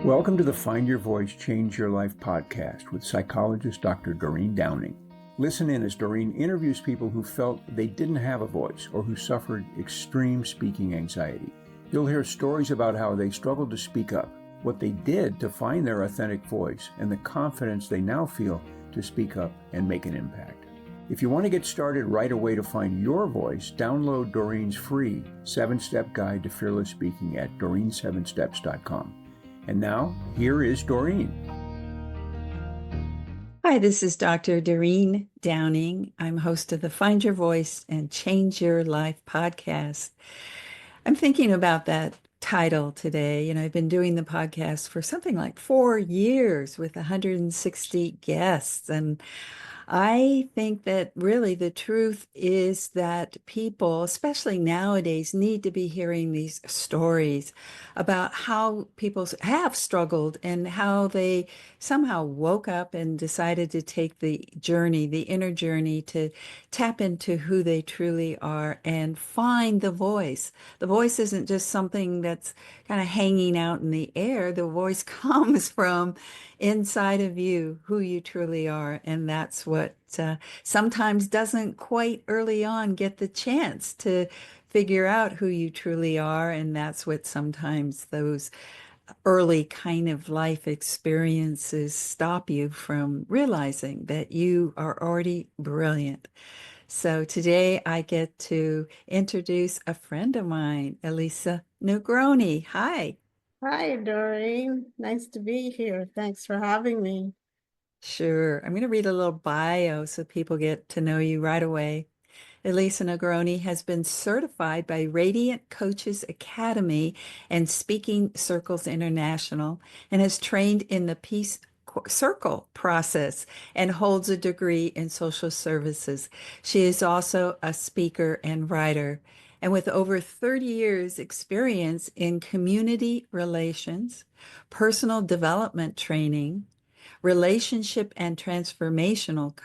Welcome to the Find Your Voice, Change Your Life podcast with psychologist Dr. Doreen Downing. Listen in as Doreen interviews people who felt they didn't have a voice or who suffered extreme speaking anxiety. You'll hear stories about how they struggled to speak up, what they did to find their authentic voice, and the confidence they now feel to speak up and make an impact. If you want to get started right away to find your voice, download Doreen's free 7-step guide to fearless speaking at doreen7steps.com. And now, here is Doreen. Hi, this is Dr. Doreen Downing. I'm host of the Find Your Voice and Change Your Life podcast. I'm thinking about that title today. I've been doing the podcast for something like 4 years with 160 guests. And I think that really the truth is that people, especially nowadays, need to be hearing these stories about how people have struggled and how they somehow woke up and decided to take the journey, the inner journey, to tap into who they truly are and find the voice. The voice isn't just something that's kind of hanging out in the air. The voice comes from inside of you, who you truly are. And that's what sometimes doesn't quite early on get the chance to figure out who you truly are. And that's what sometimes those early kind of life experiences stop you from realizing that you are already brilliant. So today I get to introduce a friend of mine, Elisa Negroni. Hi. Hi, Doreen. Nice to be here. Thanks for having me. Sure. I'm going to read a little bio so people get to know you right away. Elisa Negroni has been certified by Radiant Coaches Academy and Speaking Circles International and has trained in the Peace Circle process and holds a degree in social services. She is also a speaker and writer. And with over 30 years experience in community relations, personal development training, relationship and transformational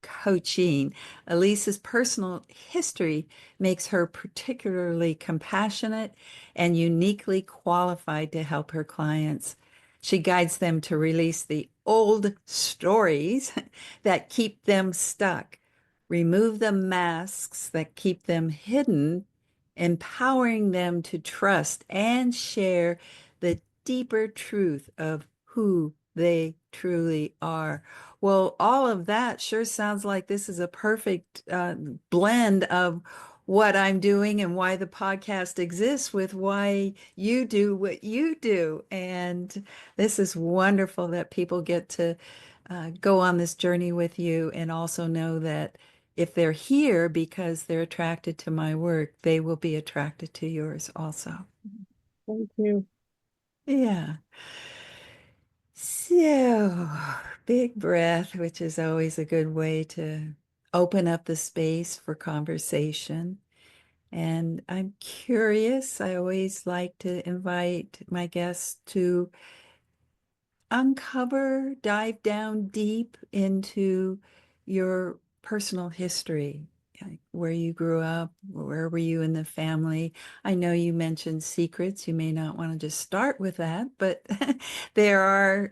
coaching, Elisa's personal history makes her particularly compassionate and uniquely qualified to help her clients. She guides them to release the old stories that keep them stuck, remove the masks that keep them hidden, empowering them to trust and share the deeper truth of who they truly are. Well, all of that sure sounds like this is a perfect blend of what I'm doing and why the podcast exists with why you do what you do. And this is wonderful that people get to go on this journey with you and also know that if they're here because they're attracted to my work, they will be attracted to yours also. Thank you. Yeah. So, big breath, which is always a good way to open up the space for conversation. And I'm curious, I always like to invite my guests to uncover, dive down deep into your personal history, like where you grew up, where were you in the family? I know you mentioned secrets. You may not want to just start with that, but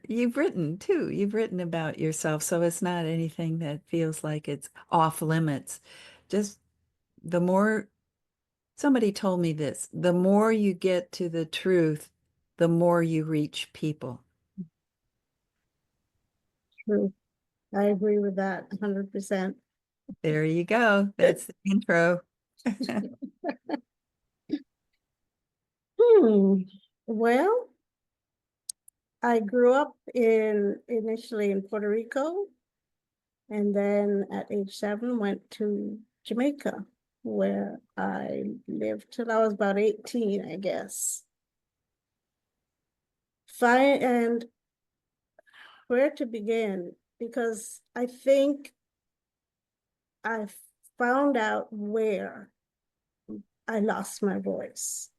you've written too. You've written about yourself. So it's not anything that feels like it's off limits. Just the more, somebody told me this, the more you get to the truth, the more you reach people. True. I agree with that 100%. There you go. That's the intro. Well, I grew up initially in Puerto Rico, and then at age 7 went to Jamaica, where I lived till I was about 18, I guess. Fine, and where to begin? Because I think I found out where I lost my voice,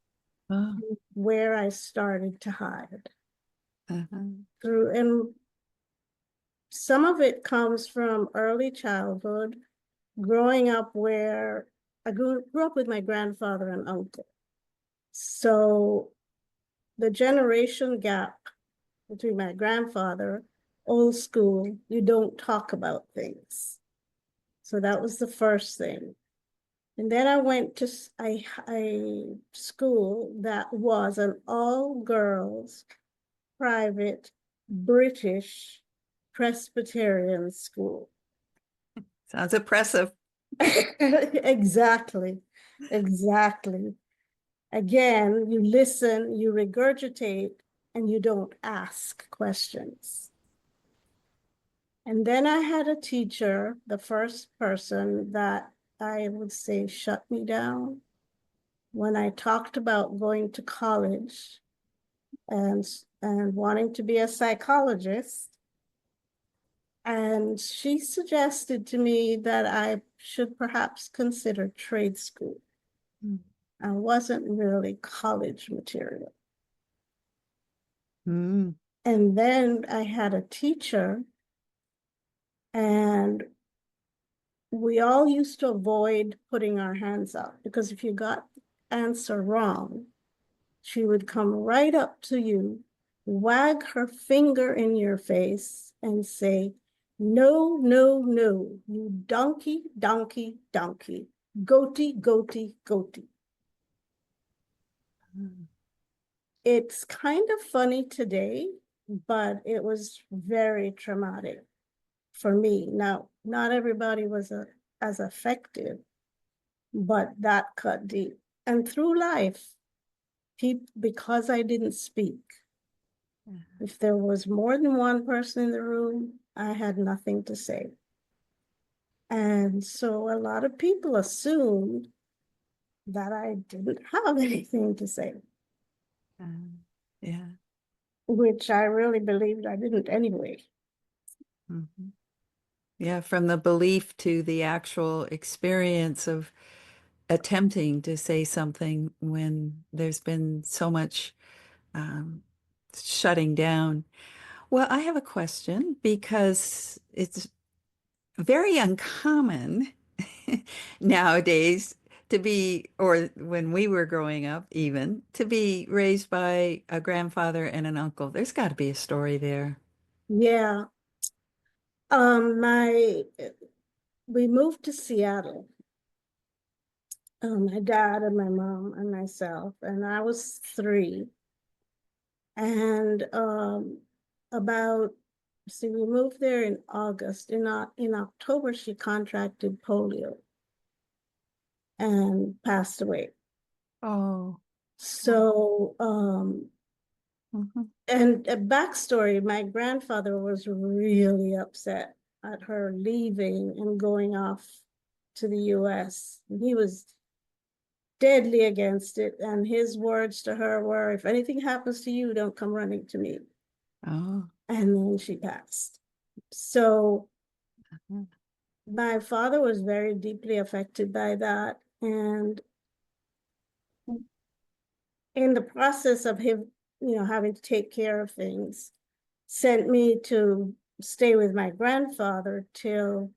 Oh, where I started to hide uh-huh. through, and some of it comes from early childhood, growing up where I grew up with my grandfather and uncle. So the generation gap between my grandfather, old school, you don't talk about things. So that was the first thing. And then I went to a school that was an all-girls, private, British Presbyterian school. Sounds oppressive. Exactly, exactly. Again, you listen, you regurgitate, and you don't ask questions. And then I had a teacher, the first person that I would say shut me down when I talked about going to college and wanting to be a psychologist. And she suggested to me that I should perhaps consider trade school. I wasn't really college material. Mm. And then I had a teacher, and we all used to avoid putting our hands up because if you got the answer wrong, she would come right up to you, wag her finger in your face, and say, "No, no, no, you donkey, donkey, donkey, goatee, goatee, goatee." It's kind of funny today, but it was very traumatic for me. Now, not everybody was as affected, but that cut deep. And through life, because I didn't speak, if there was more than one person in the room, I had nothing to say. And so a lot of people assumed that I didn't have anything to say, Yeah. which I really believed I didn't anyway. Mhm. Yeah, from the belief to the actual experience of attempting to say something when there's been so much shutting down. Well, I have a question because it's very uncommon nowadays to be, or when we were growing up even, to be raised by a grandfather and an uncle. There's got to be a story there. Yeah. We moved to Seattle. My dad and my mom and myself, and I was 3. And we moved there in August. In October, she contracted polio and passed away. Oh. So, Mhm. and a backstory, my grandfather was really upset at her leaving and going off to the US. He was deadly against it. And his words to her were, "If anything happens to you, don't come running to me." Oh. And then she passed. So Mhm. my father was very deeply affected by that. And in the process of him, having to take care of things, sent me to stay with my grandfather till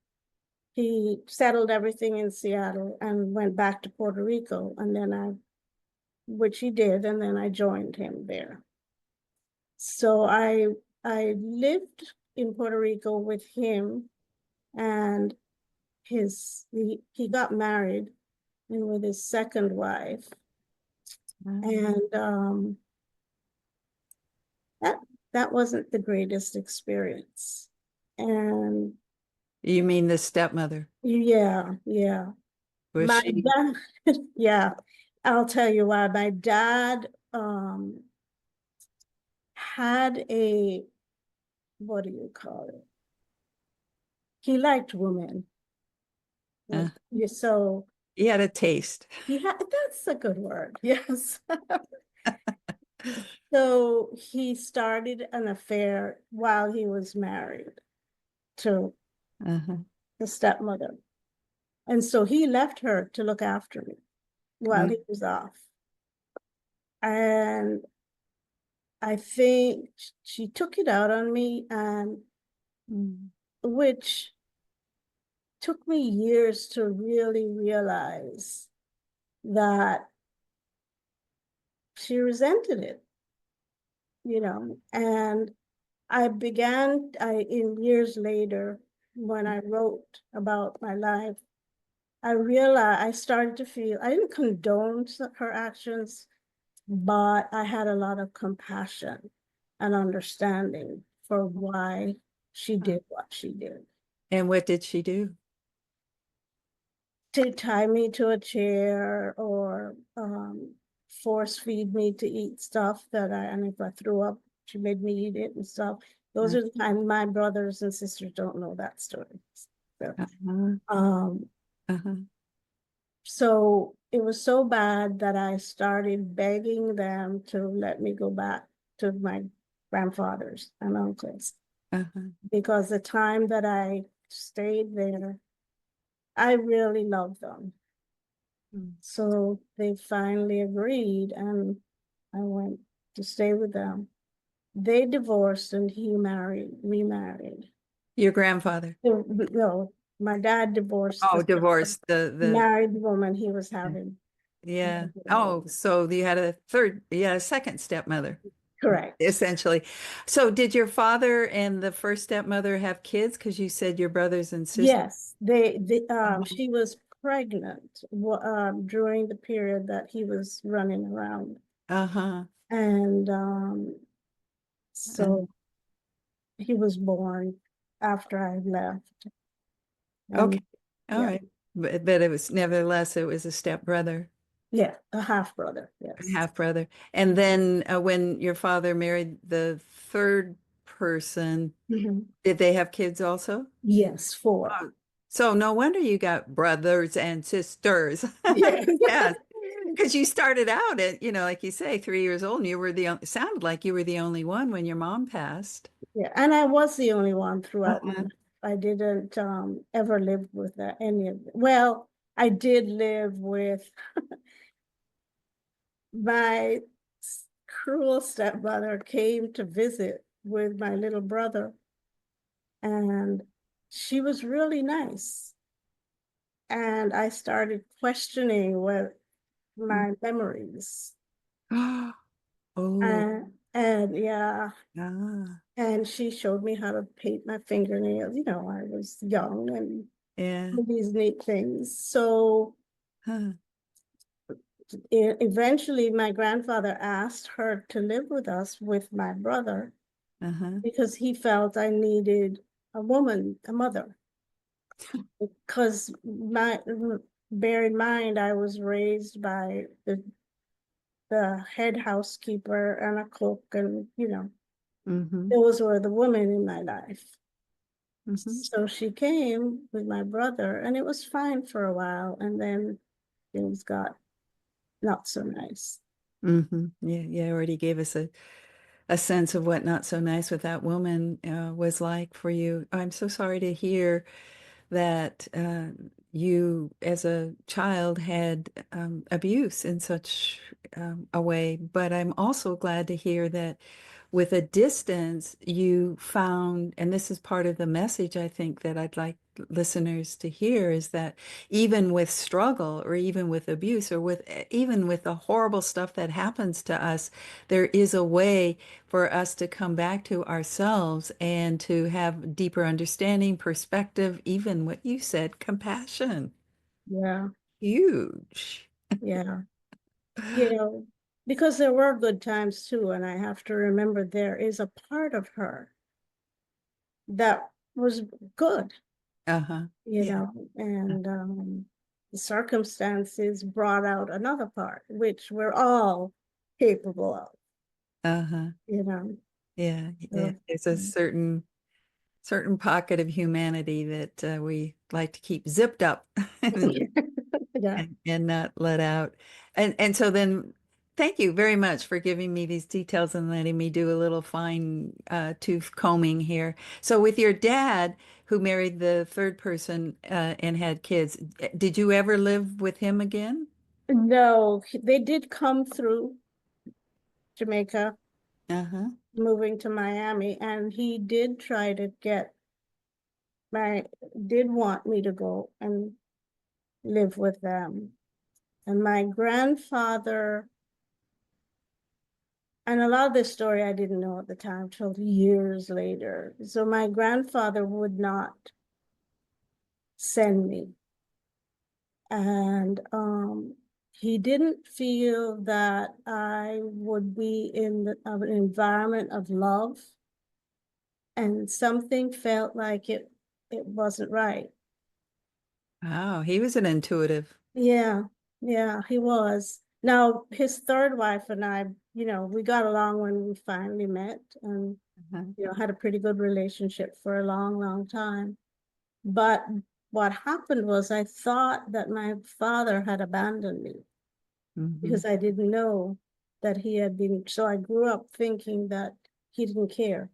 he settled everything in Seattle and went back to Puerto Rico. And then which he did, and then I joined him there. So I lived in Puerto Rico with him, and he got married and with his second wife. And that wasn't the greatest experience. And You mean the stepmother? yeah. Was My she? dad, yeah, I'll tell you why. My dad had what do you call it? He liked women. Uh, So he had a taste. that's a good word. Yes. So he started an affair while he was married to Uh-huh. the stepmother. And so he left her to look after me while he was off. And I think she took it out on me, and which took me years to really realize that she resented it. and in years later, when I wrote about my life, I started to feel, I didn't condone her actions, but I had a lot of compassion and understanding for why she did what she did. And what did she do? To tie me to a chair or force feed me to eat stuff and if I threw up, she made me eat it and stuff. Those are the kind my brothers and sisters don't know that story. So, Uh-huh. Uh-huh. so it was so bad that I started begging them to let me go back to my grandfathers and uncles. Uh-huh. Because the time that I stayed there, I really loved them. So they finally agreed and I went to stay with them. They divorced and he remarried. Your grandfather? No, my dad divorced. Oh, divorced married the woman he was having. Yeah. Oh, so you had a second stepmother. Correct. Essentially. So did your father and the first stepmother have kids? Because you said your brothers and sisters. Yes, she was pregnant during the period that he was running around. Uh-huh. And so he was born after I left. Okay. All yeah. right. But it was nevertheless, it was a stepbrother. Yeah, a half brother. Yes. Half brother. And then when your father married the third person, did they have kids also? Yes, 4. Oh, so no wonder you got brothers and sisters. Yeah. Yes. Because you started out at, like you say, 3 years old, and it sounded like you were the only one when your mom passed. Yeah, and I was the only one throughout my Uh-huh. life. I didn't ever live with any of them. Well, I did live with my cruel stepmother came to visit with my little brother, and she was really nice. And I started questioning what my memories. Oh, And yeah, ah, and she showed me how to paint my fingernails. I was young and yeah. these neat things. So Huh. eventually my grandfather asked her to live with us with my brother Uh-huh. because he felt I needed a mother. Because bear in mind, I was raised by the head housekeeper and a cook, and Mm-hmm. those were the women in my life. Mm-hmm. So she came with my brother, and it was fine for a while, and then things got not so nice. Mm-hmm. Yeah, yeah, already gave us a sense of what not so nice with that woman was like for you. I'm so sorry to hear that you, as a child, had abuse in such a way. But I'm also glad to hear that with a distance, you found, and this is part of the message I think that I'd like listeners to hear, is that even with struggle or even with abuse or even with the horrible stuff that happens to us, there is a way for us to come back to ourselves and to have deeper understanding, perspective, even what you said, compassion. Yeah, Huge. yeah. Because there were good times too, and I have to remember there is a part of her that was good, Uh-huh. Yeah. and the circumstances brought out another part, which we're all capable of, Uh-huh. you know. Yeah. Yeah. So, It's a certain pocket of humanity that we like to keep zipped up yeah. and not let out. And so then thank you very much for giving me these details and letting me do a little fine tooth combing here. So with your dad who married the third person and had kids, did you ever live with him again? No, they did come through Jamaica, Uh-huh. moving to Miami, and he did try to did want me to go and live with them. And my grandfather, And a lot of this story I didn't know at the time till years later. So my grandfather would not send me. And he didn't feel that I would be in an environment of love, and something felt like it wasn't right. Wow, he was an intuitive. Yeah, yeah, he was. Now, his third wife and I, we got along when we finally met, and Uh-huh. had a pretty good relationship for a long, long time. But what happened was I thought that my father had abandoned me Mhm. because I didn't know that he had been. So I grew up thinking that he didn't care.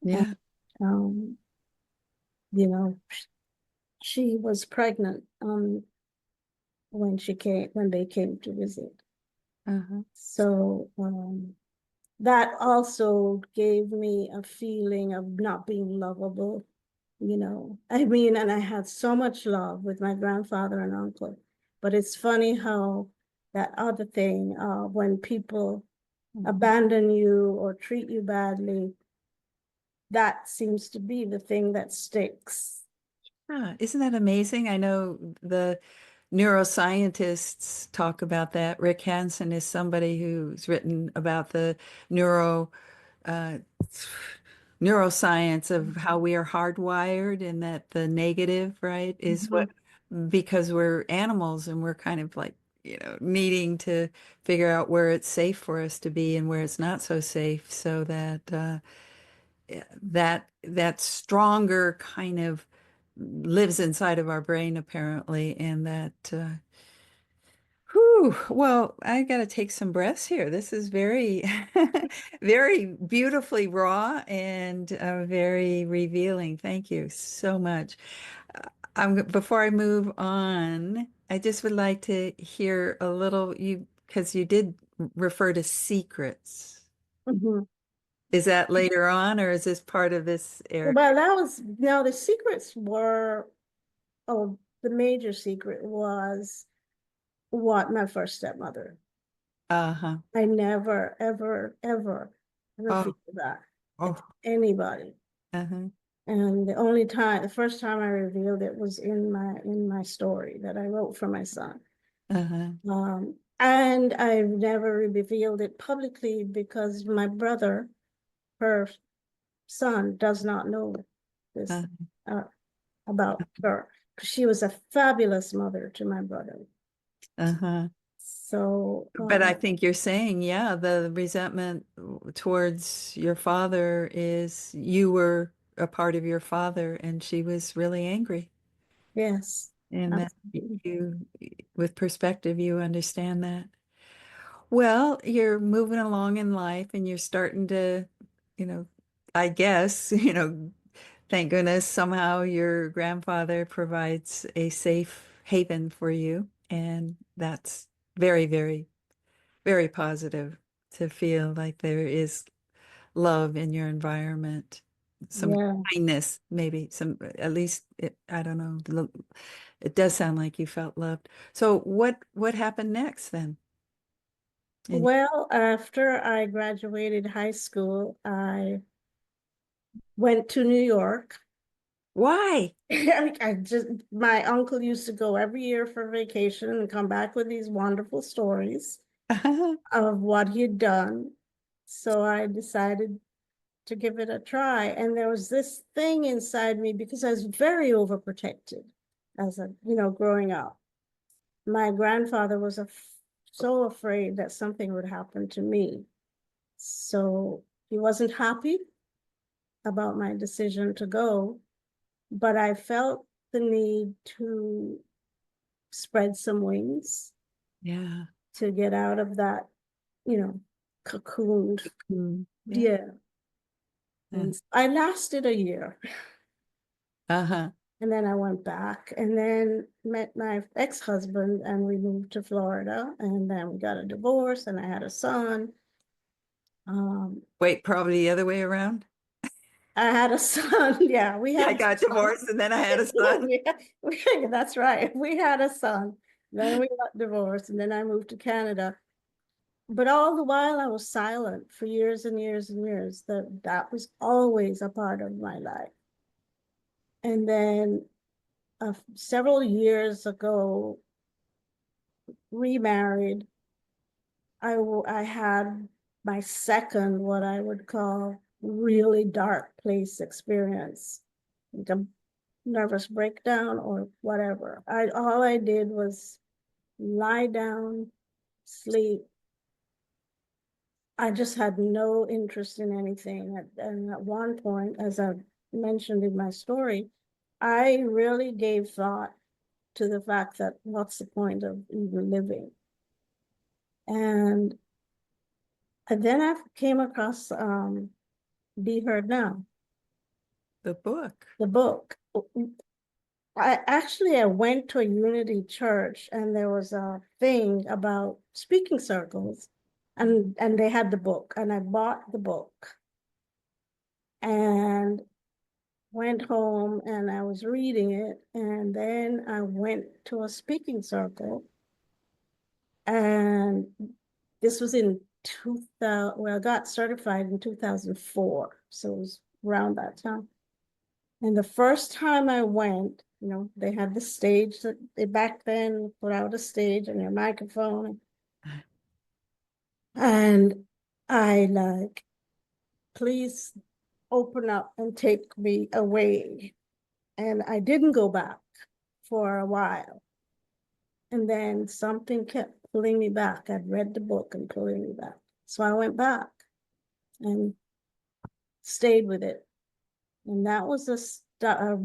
And, Yeah. um, you know, she was pregnant when they came to visit. Uh-huh. So that also gave me a feeling of not being lovable. I mean, and I had so much love with my grandfather and uncle, but it's funny how that other thing, when people Mhm. abandon you or treat you badly, that seems to be the thing that sticks. Ah, isn't that amazing? I know the neuroscientists talk about that. Rick Hansen is somebody who's written about the neuro uh, neuroscience of how we are hardwired, and that the negative, right, is what, Mhm. because we're animals and we're kind of like, needing to figure out where it's safe for us to be and where it's not so safe, so that that stronger kind of lives inside of our brain apparently, and that whew, well, I got to take some breaths here. This is very, very beautifully raw and very revealing. Thank you so much. Before I move on, I just would like to hear a little, because you did refer to secrets. Mhm. Is that later on, or is this part of this area? Well, that was, now the secrets were, oh, the major secret was what my first stepmother. Uh-huh. I never, ever, ever Oh, revealed that to oh, anybody. uh-huh, And the first time I revealed it was in my story that I wrote for my son. uh-huh, And I've never revealed it publicly because my brother, her son, does not know this uh-huh. uh, about her. She was a fabulous mother to my brother. Uh-huh. So, But I think you're saying, yeah, the resentment towards your father is you were a part of your father and she was really angry. yes, And that absolutely. you, with perspective, you understand that. Well, you're moving along in life and you're starting to, you know, I guess, thank goodness somehow your grandfather provides a safe haven for you. And that's very, very, very positive to feel like there is love in your environment, some Yeah. kindness, maybe some, at least I don't know. It does sound like you felt loved. So what happened next then? And Well, after I graduated high school, I went to New York. why? My uncle used to go every year for vacation and come back with these wonderful stories of what he'd done. So I decided to give it a try. And there was this thing inside me because I was very overprotected growing up. My grandfather was so afraid that something would happen to me. So he wasn't happy about my decision to go, but I felt the need to spread some wings Yeah. to get out of that, cocooned. Yeah. Yeah. And I lasted a year. Uh-huh. And then I went back and then met my ex-husband and we moved to Florida and then we got a divorce and I had a son. Um, Wait, probably the other way around. I had a son. Yeah, we I had a got son. divorced and then I had a son. That's right. We had a son. Then we got divorced and then I moved to Canada. but all the while I was silent for years and years and years. That was always a part of my life. And then several years ago, remarried, I had my second, what I would call really dark place experience, like a nervous breakdown or whatever. All I did was lie down, sleep. I just had no interest in anything. And at one point, as I mentioned in my story, I really gave thought to the fact that what's the point of even living? And then I came across Be Heard Now, The book. the book. I went to a Unity church and there was a thing about speaking circles, and they had the book, and I bought the book and went home and I was reading it, and then I went to a speaking circle, and this was in 2000. Well, I got certified in 2004, so it was around that time. And the first time I went, they had the stage that they back then put out a stage and your microphone. And I like, please open up and take me away. And I didn't go back for a while. And then something kept pulling me back. I'd read the book and pulling me back. So I went back and stayed with it. And that was a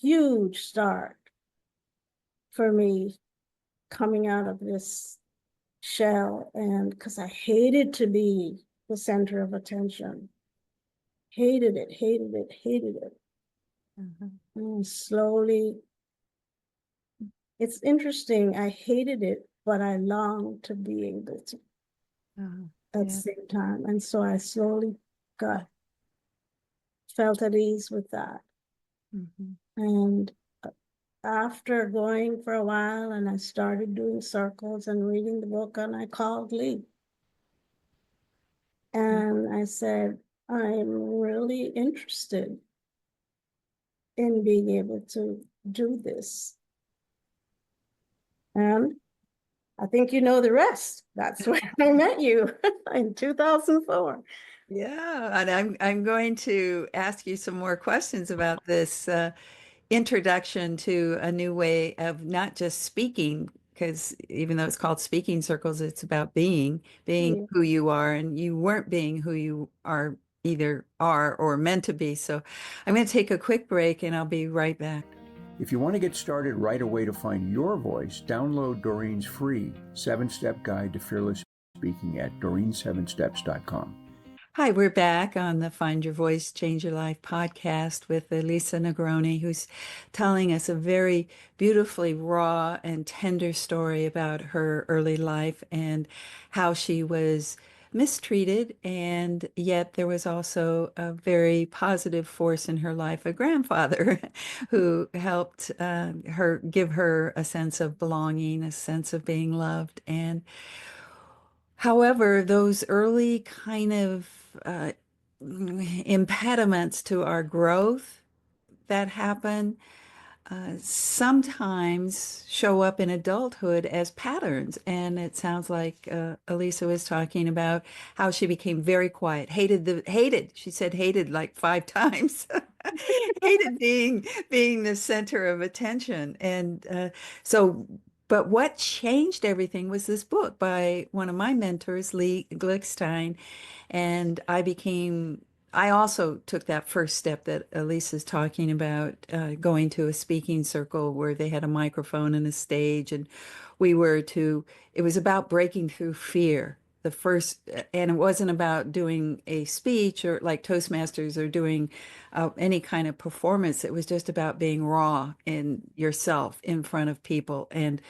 huge start for me coming out of this shell. And because I hated to be the center of attention, hated it, hated it, hated it. And slowly, it's interesting, I hated it, but I longed to be able to at the same time. And so I slowly felt at ease with that. And after going for a while, and I started doing circles and reading the book, and I called Lee. And I said, I'm really interested in being able to do this. And I think you know the rest. That's where I met you in 2004. Yeah, and I'm going to ask you some more questions about this introduction to a new way of not just speaking, because even though it's called speaking circles, it's about being who you are, and you weren't being who you are, either are or meant to be. So I'm going to take a quick break and I'll be right back. If you want to get started right away to find your voice, download Doreen's free 7-step guide to fearless speaking at doreen7steps.com. Hi, we're back on the Find Your Voice, Change Your Life podcast with Elisa Negroni, who's telling us a very beautifully raw and tender story about her early life and how she was mistreated, and yet there was also a very positive force in her life, a grandfather who helped her give her a sense of belonging, a sense of being loved. And however, those early kind of impediments to our growth that happen sometimes show up in adulthood as patterns. And it sounds like Elisa was talking about how she became very quiet, she said hated like 5 times, hated being the center of attention. And but what changed everything was this book by one of my mentors, Lee Glickstein. And I also took that first step that Elisa's talking about, going to a speaking circle where they had a microphone and a stage, and it was about breaking through fear. And it wasn't about doing a speech or like Toastmasters or doing any kind of performance. It was just about being raw in yourself in front of people and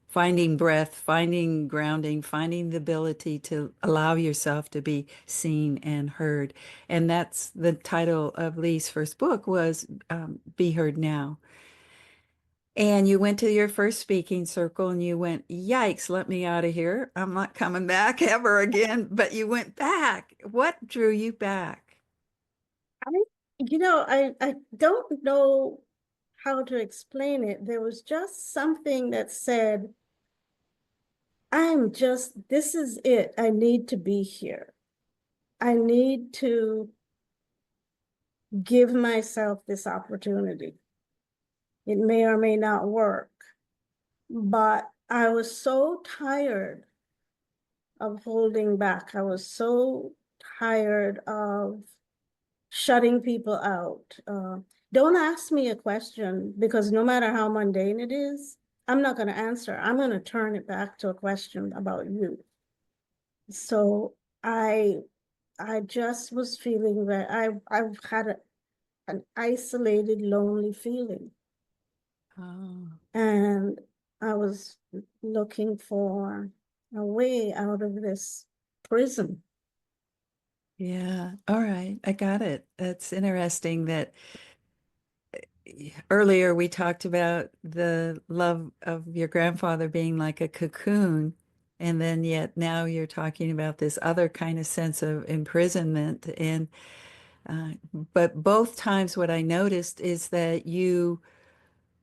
finding breath, finding grounding, finding the ability to allow yourself to be seen and heard. And that's the title of Lee's first book was Be Heard Now. And you went to your first speaking circle and you went, yikes, let me out of here. I'm not coming back ever again. But you went back. What drew you back? I, I don't know how to explain it. There was just something that said, this is it. I need to be here. I need to give myself this opportunity. It may or may not work, but I was so tired of holding back. I was so tired of shutting people out. Don't ask me a question, because no matter how mundane it is, I'm not going to answer. I'm going to turn it back to a question about you. So I I just was feeling that I've had an isolated, lonely feeling. Oh, And I was looking for a way out of this prison. yeah. All right. I got it. That's interesting that earlier we talked about the love of your grandfather being like a cocoon. And then yet now you're talking about this other kind of sense of imprisonment. And uh, but both times what I noticed is that you,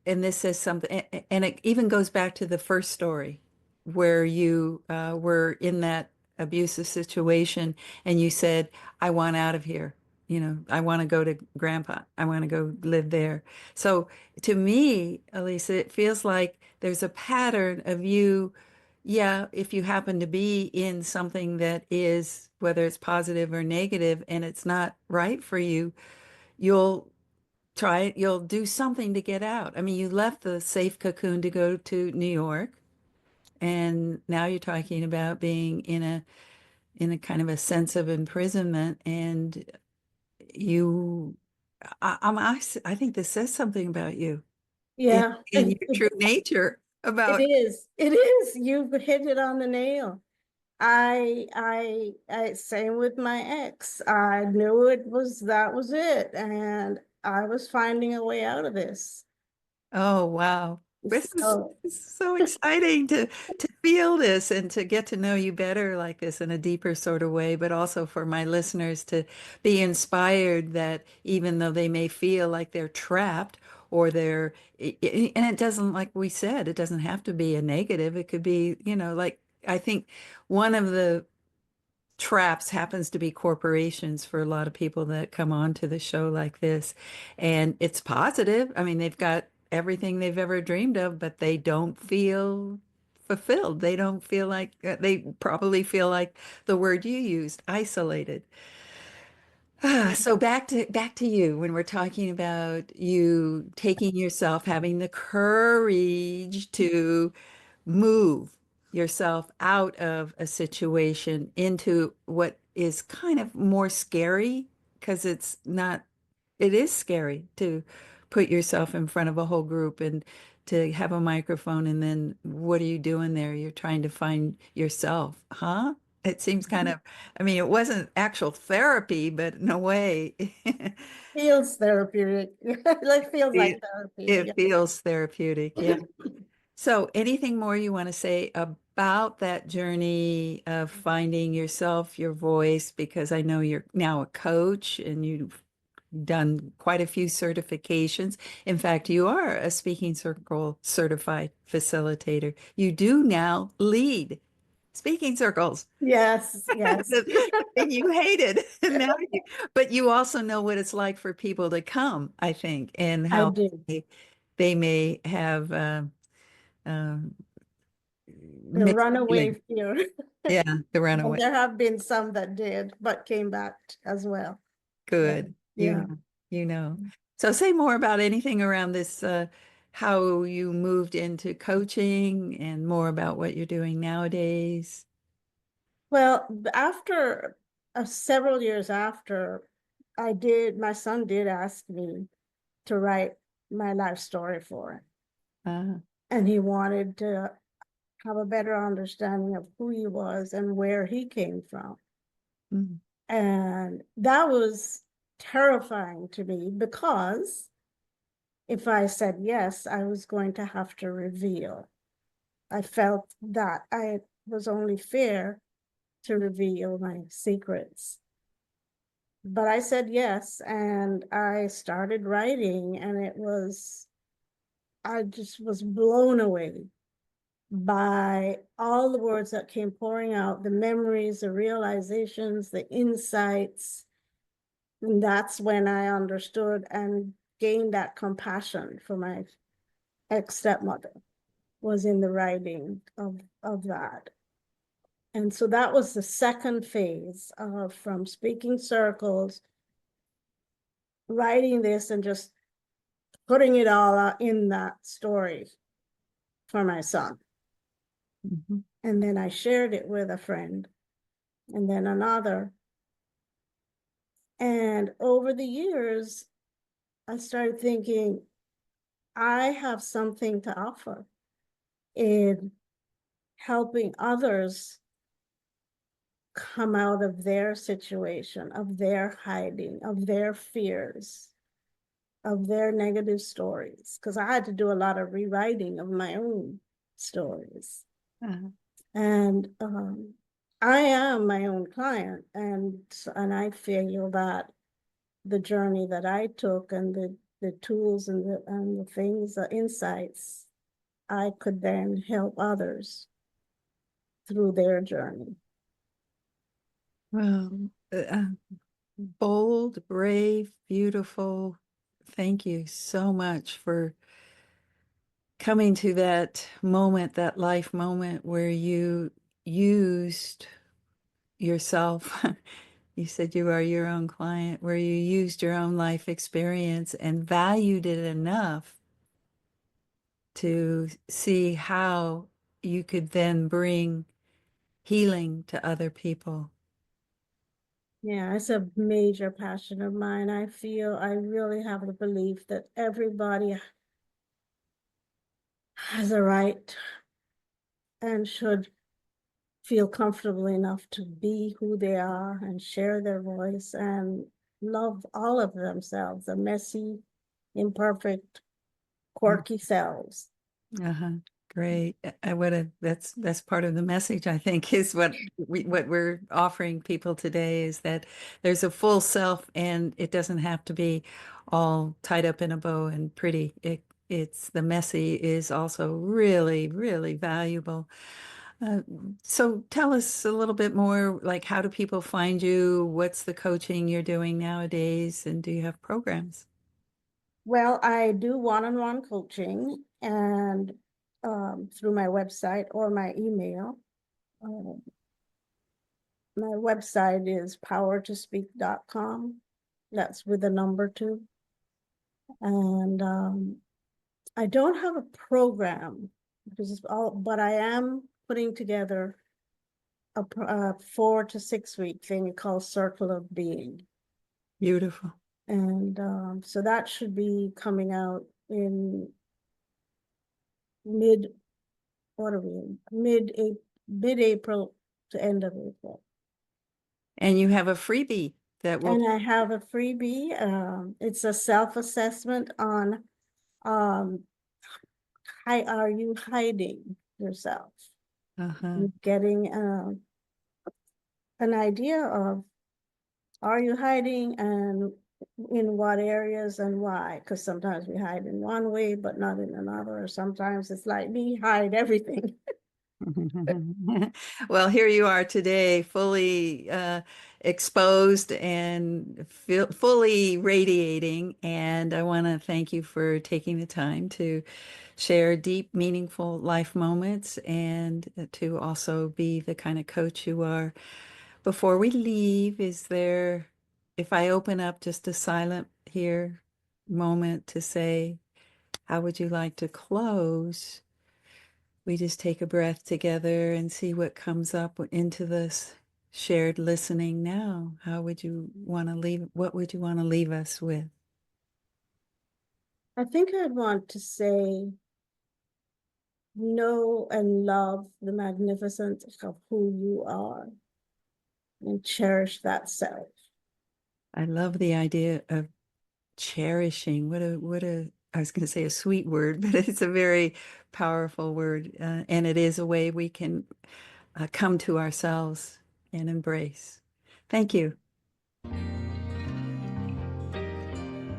and this says something, and it even goes back to the first story where you were in that abusive situation and you said, I want out of here. You know, I want to go to grandpa. I want to go live there. So to me, Elisa, it feels like there's a pattern of you, yeah, if you happen to be in something that is, whether it's positive or negative, and it's not right for you, you'll try it, you'll do something to get out. I mean, you left the safe cocoon to go to New York, and now you're talking about being in a kind of a sense of imprisonment, and you I think this says something about you in, Yeah, in your true nature it about is. It is. You've hit it on the nail. I same with my ex. I knew that was it, and I was finding a way out of this. oh wow. So This is so exciting to feel this and to get to know you better like this in a deeper sort of way, but also for my listeners to be inspired that even though they may feel like they're trapped or and it doesn't, like we said, it doesn't have to be a negative. It could be, like I think one of the traps happens to be corporations for a lot of people that come on to the show like this. And it's positive. I mean, they've got everything they've ever dreamed of, but they don't feel fulfilled. They don't feel like they probably feel like the word you used, isolated. So back to you when we're talking about you taking yourself, having the courage to move yourself out of a situation into what is kind of more scary because it is scary to put yourself in front of a whole group and to have a microphone and then what are you doing there? You're trying to find yourself, huh? It seems kind of, I mean, it wasn't actual therapy, but in a way, feels therapeutic. Like feels like it, therapy. it Yeah. feels therapeutic. Yeah. So, anything more you want to say about that journey of finding yourself, your voice? Because I know you're now a coach and you've done quite a few certifications. In fact, you are a speaking circle certified facilitator. You do now lead speaking circles. Yes, yes. The thing you hated. Now but you also know what it's like for people to come, I think, and I how do. they may have um, The mixed runaway feelings. fear. Yeah, the And runaway. there have been some that did, but came back as well. Yeah. Good. Yeah. You know. So say more about anything around this, how you moved into coaching and more about what you're doing nowadays. Well, after several years after, my son did ask me to write my life story for him. Uh, And he wanted to have a better understanding of who he was and where he came from. mm, And that was terrifying to me because if I said yes, I was going to have to reveal. I felt that I was only fair to reveal my secrets. But I said yes, and I started writing, and I just was blown away by all the words that came pouring out, the memories, the realizations, the insights. And that's when I understood and gained that compassion for my ex-stepmother, was in the writing of that. And so that was the second phase of from speaking circles, writing this, and just putting it all out in that story for my son. Mm-hmm. And then I shared it with a friend, and then another. And over the years, I started thinking, I have something to offer in helping others come out of their situation, of their hiding, of their fears, of their negative stories. Because I had to do a lot of rewriting of my own stories. Uh-huh. And I am my own client, and I feel that the journey that I took, and the tools, and the things, the insights, I could then help others through their journey. Well, bold, brave, beautiful. Thank you so much for coming to that moment, that life moment where you used yourself. You said you are your own client, where you used your own life experience and valued it enough to see how you could then bring healing to other people. Yeah, it's a major passion of mine. I feel I really have the belief that everybody has a right and should feel comfortable enough to be who they are and share their voice and love all of themselves, the messy, imperfect, quirky selves. Uh-huh. Great. I would have, that's part of the message, I think, is what we're offering people today, is that there's a full self, and it doesn't have to be all tied up in a bow and pretty. It's the messy is also really, really valuable. Uh, so tell us a little bit more, like, how do people find you? What's the coaching you're doing nowadays? And do you have programs? Well, I do one-on-one coaching, and through my website or my email. My website is powertospeak.com. That's with a number 2. And I don't have a program because it's all, but I am putting together a 4 to 6 week thing called Circle of Being. Beautiful. And so that should be coming out in what are we in? Mid-April to end of April. And you have a freebie that will. And I have a freebie. It's a self-assessment on how are you hiding yourself? Uh-huh. Getting an idea of, are you hiding, and in what areas and why? Because sometimes we hide in one way, but not in another. Or sometimes it's like me hide everything. Well, here you are today, fully exposed and fully radiating. And I want to thank you for taking the time to share deep, meaningful life moments, and to also be the kind of coach you are. Before we leave, is there, if I open up just a silent here moment to say, how would you like to close? We just take a breath together and see what comes up into this shared listening now. How would you want to leave? What would you want to leave us with? I think I'd want to say, know and love the magnificence of who you are, and cherish that self. I love the idea of cherishing. What a I was going to say a sweet word, but it's a very powerful word. And it is a way we can come to ourselves and embrace. Thank you.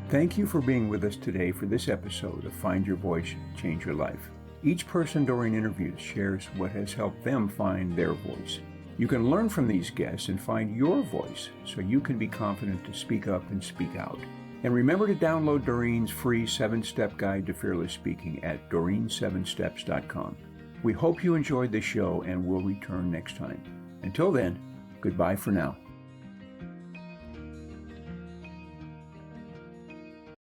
Thank you for being with us today for this episode of Find Your Voice, Change Your Life. Each person Doreen interviews shares what has helped them find their voice. You can learn from these guests and find your voice so you can be confident to speak up and speak out. And remember to download Doreen's free 7-step guide to fearless speaking at doreen7steps.com. We hope you enjoyed the show and will return next time. Until then, goodbye for now.